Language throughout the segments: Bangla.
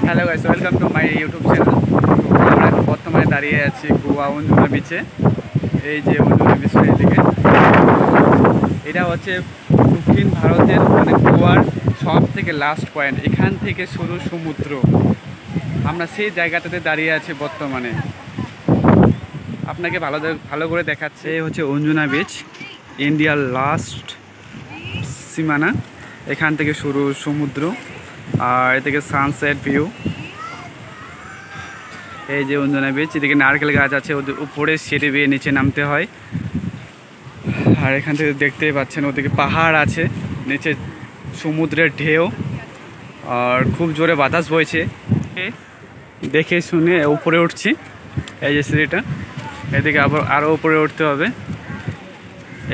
Hello guys, welcome to my YouTube channel. তো আমরা এখন বর্তমানে দাঁড়িয়ে আছি গোয়া অঞ্জনা বিচে। এই যে অঞ্জনা বিচের এদিকে, এটা হচ্ছে দক্ষিণ ভারতের মানে গোয়ার সব থেকে লাস্ট পয়েন্ট। এখান থেকে শুরু সমুদ্র। আমরা সেই জায়গাটাতে দাঁড়িয়ে আছি বর্তমানে। আপনাকে ভালো করে দেখাচ্ছে। এই হচ্ছে অঞ্জনা বিচ, ইন্ডিয়ার লাস্ট সীমানা। এখান থেকে শুরু সমুদ্র, আর এদিকে সানসেট ভিউ। এই যে অঞ্জনা বিচ, এদিকে নারকেল গাছ আছে, ওদের উপরে সিঁড়ি বেয়ে নিচে নামতে হয়। আর এখান থেকে দেখতেই পাচ্ছেন ওদিকে পাহাড় আছে, নিচে সমুদ্রের ঢেউ, আর খুব জোরে বাতাস বইছে। দেখে শুনে উপরে উঠছি। এই যে সিঁড়িটা, এদিকে আরও উপরে উঠতে হবে।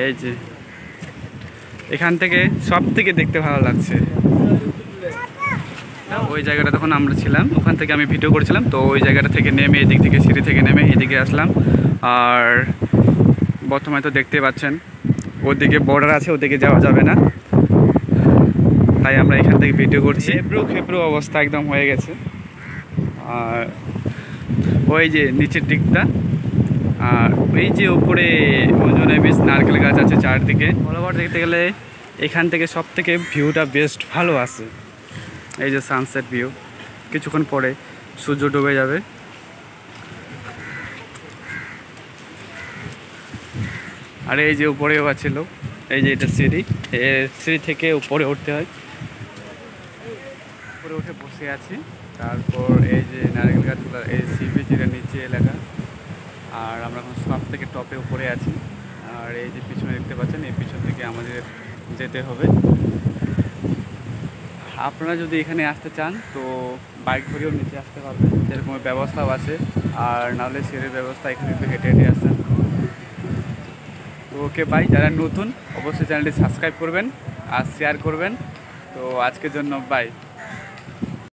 এই যে এখান থেকে সব থেকে দেখতে ভালো লাগছে। ওই জায়গাটা তখন আমরা ছিলাম, ওখান থেকে আমি ভিডিও করেছিলাম। তো ওই জায়গাটা থেকে নেমে এদিক থেকে সিঁড়ি থেকে নেমে এদিকে আসলাম। আর বর্তমানে তো দেখতে পাচ্ছেন ওদিকে বর্ডার আছে, ওদিকে যাওয়া যাবে না, তাই আমরা এখান থেকে ভিডিও করছি। খেপড়ো অবস্থা একদম হয়ে গেছে। আর ওই যে নিচের দিকটা, আর ওই যে উপরে অঞ্জনা বিচ, নারকেল গাছ আছে চারদিকে। বরাবর দেখতে গেলে এখান থেকে সব থেকে ভিউটা বেস্ট ভালো আছে। এই যে সানসেট ভিউ, কিছুক্ষণ পরে সূর্য ডুবে যাবে। আর এই যে উপরেও ছিল, এই যে এটা সিঁড়ি, সিঁড়ি থেকে উপরে উঠতে হয়। উপরে উঠে বসে আছি। তারপর এই যে নারকেল গাছগুলো, এই সি বিচের নিচে এলাকা। আর আমরা এখন সব থেকে টপে উপরে আছি। আর এই যে পিছনে দেখতে পাচ্ছেন, এই পিছন থেকে আমাদের যেতে হবে। আপনারা যদি এখানে আসতে চান তো বাইক ধরেও নিচে আসতে পারবেন, সেরকম ব্যবস্থাও আছে। আর নাহলে সিঁড়ির ব্যবস্থা, এখানে একটু হেঁটে হেঁটে আসছেন। তো ওকে বাই, যারা নতুন অবশ্যই চ্যানেলটি সাবস্ক্রাইব করবেন আর শেয়ার করবেন। তো আজকের জন্য বাই।